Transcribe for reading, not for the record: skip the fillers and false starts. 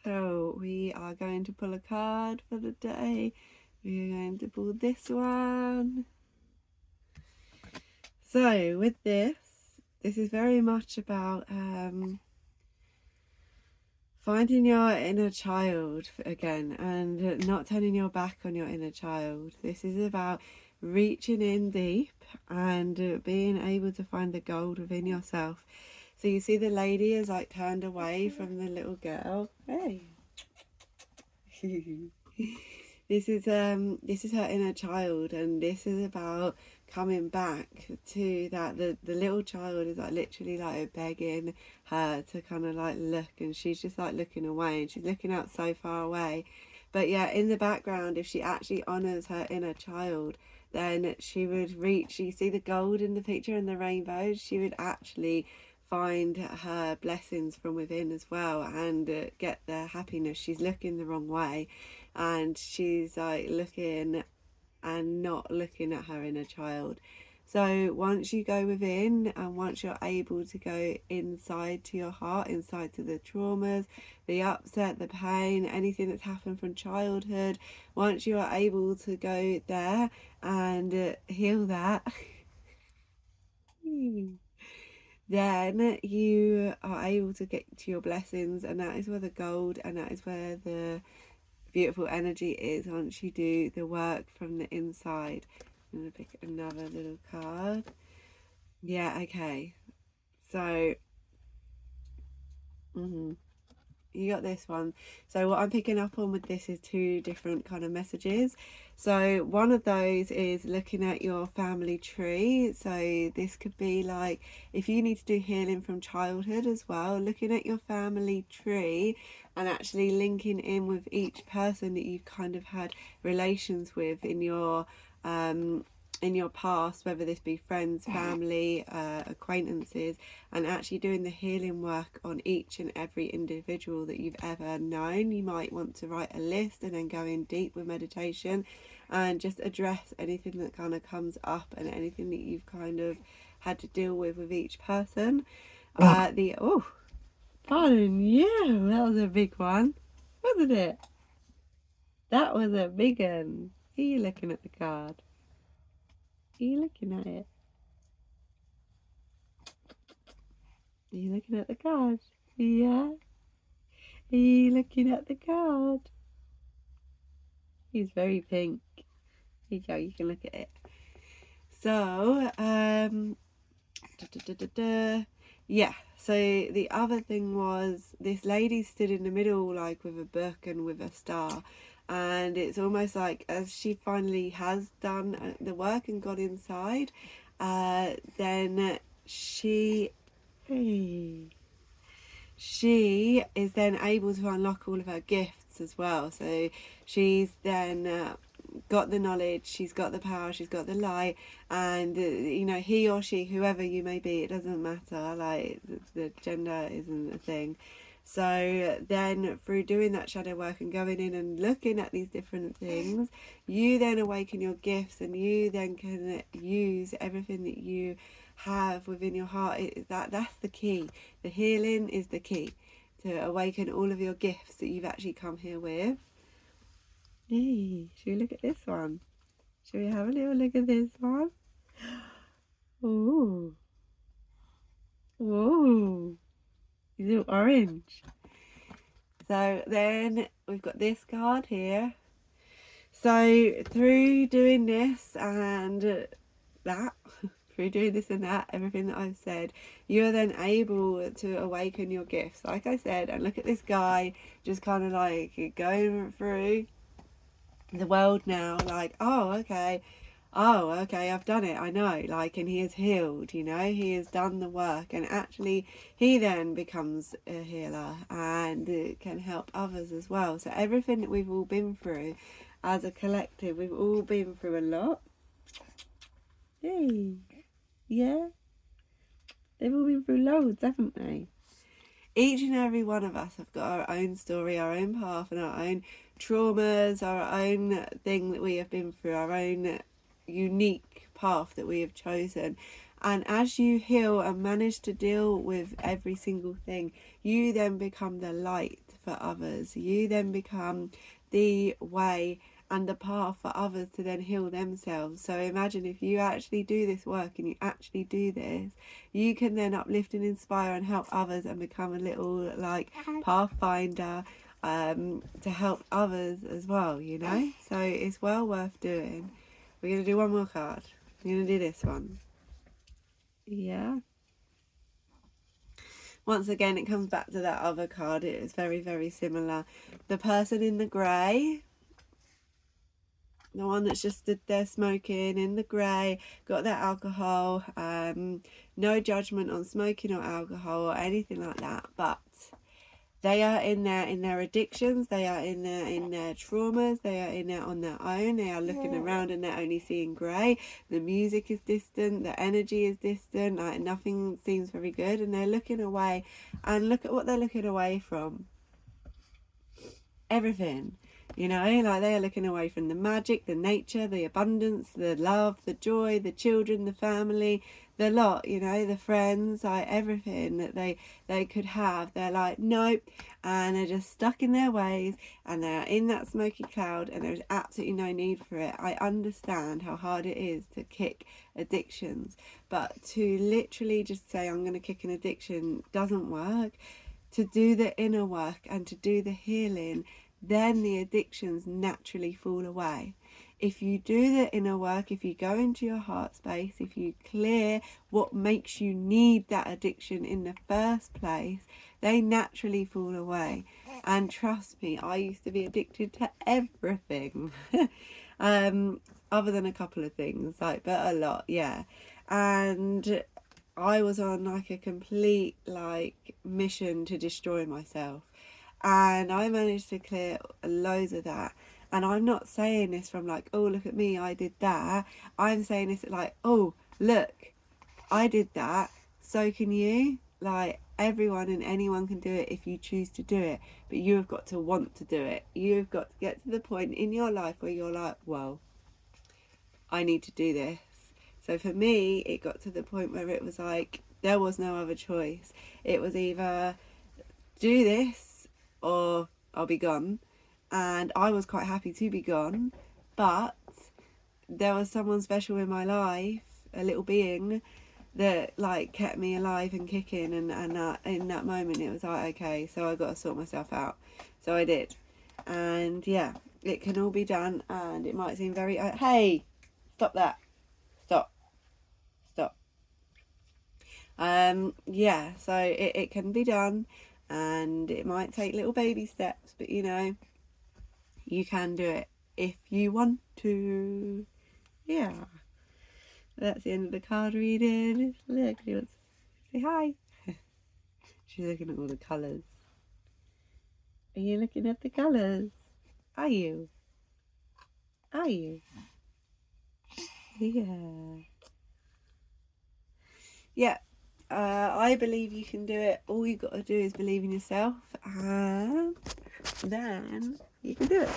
So we are going to pull a card for the day. We are going to pull this one. So with this is very much about finding your inner child again and not turning your back on your inner child. This is about reaching in deep and being able to find the gold within yourself. So you see the lady is like turned away from the little girl. Hey. This is her inner child, and this is about coming back to that. The little child is like literally like begging her to kind of like look, and she's just like looking away, and she's looking out so far away. But yeah, in the background, if she actually honors her inner child, then she would reach. You see the gold in the picture and the rainbows. She would actually find her blessings from within as well, and get the happiness. She's looking the wrong way, and she's like looking and not looking at her inner child. So once you go within, and once you're able to go inside to your heart, inside to the traumas, the upset, the pain, anything that's happened from childhood, once you are able to go there and heal that, then you are able to get to your blessings, and that is where the gold and that is where the beautiful energy is once you do the work from the inside. I'm going to pick another little card. Yeah, okay. So, you got this one. So what I'm picking up on with this is two different kind of messages. So one of those is looking at your family tree. So this could be like if you need to do healing from childhood as well, looking at your family tree and actually linking in with each person that you've kind of had relations with in your past, whether this be friends, family, acquaintances, and actually doing the healing work on each and every individual that you've ever known. You might want to write a list and then go in deep with meditation and just address anything that kind of comes up and anything that you've kind of had to deal with each person. Pardon you, that was a big one, wasn't it? That was a big one. Are you looking at the card? Are you looking at it? Are you looking at the card? Yeah. Are you looking at the card? He's very pink. Here you go, you can look at it. So, yeah, so the other thing was this lady stood in the middle like with a book and with a star, and it's almost like as she finally has done the work and got inside, then she is then able to unlock all of her gifts as well. So she's then got the knowledge, she's got the power, she's got the light, and he or she, whoever you may be, it doesn't matter, like the gender isn't a thing. So then through doing that shadow work and going in and looking at these different things, you then awaken your gifts, and you then can use everything that you have within your heart. That's the key. The healing is the key to awaken all of your gifts that you've actually come here with. Hey, should we look at this one? Should we have a little look at this one? Ooh. Ooh. He's all orange. So then we've got this card here. So through doing this and that, through doing this and that, everything that I've said, you're then able to awaken your gifts. Like I said, and look at this guy just kind of like going through the world now, like, oh, okay, I've done it, I know, like, and he is healed, he has done the work, and actually he then becomes a healer and can help others as well. So everything that we've all been through as a collective, we've all been through a lot. Hey, yeah, they've all been through loads, haven't they? Each and every one of us have got our own story, our own path, and our own traumas, our own thing that we have been through, our own unique path that we have chosen. And as you heal and manage to deal with every single thing, you then become the light for others. You then become the way and the path for others to then heal themselves. So imagine if you actually do this work and you actually do this, you can then uplift and inspire and help others and become a little like pathfinder to help others as well, you know. So it's well worth doing. We're going to do one more card. We're going to do this one. Yeah. Once again, it comes back to that other card. It is very, very similar. The person in the grey, the one that's just stood there smoking in the grey, got their alcohol, no judgment on smoking or alcohol or anything like that, but they are in their addictions, they are in their traumas, they are in there on their own, they are looking around and they're only seeing grey, the music is distant, the energy is distant, like nothing seems very good, and they're looking away, and look at what they're looking away from. Everything. You know, like they are looking away from the magic, the nature, the abundance, the love, the joy, the children, the family, the lot, you know, the friends, like everything that they could have. They're like, nope, and they're just stuck in their ways, and they're in that smoky cloud, and there's absolutely no need for it. I understand how hard it is to kick addictions, but to literally just say I'm going to kick an addiction doesn't work. To do the inner work and to do the healing, then the addictions naturally fall away. If you do the inner work, if you go into your heart space, if you clear what makes you need that addiction in the first place, they naturally fall away. And trust me, I used to be addicted to everything. Other than a couple of things, like, but a lot, yeah. And I was on like a complete like mission to destroy myself, and I managed to clear loads of that. And I'm not saying this from like, oh look at me, I did that. I'm saying this like, oh look, I did that, so can you. Like everyone and anyone can do it if you choose to do it, but you have got to want to do it. You've got to get to the point in your life where you're like, well, I need to do this. So for me, it got to the point where it was like, there was no other choice. It was either do this or I'll be gone. And I was quite happy to be gone. But there was someone special in my life, a little being, that like kept me alive and kicking. And in that moment, it was like, okay, so I got to sort myself out. So I did. And yeah, it can all be done. And it might seem very, hey, stop that. Stop. Yeah, so it can be done, and it might take little baby steps, but you know, you can do it if you want to. Yeah, that's the end of the card reading. Look, she wants to say hi. She's looking at all the colours. Are you looking at the colours? Are you? Are you? Yeah. Yeah. I believe you can do it. All you got to do is believe in yourself, and then you can do it.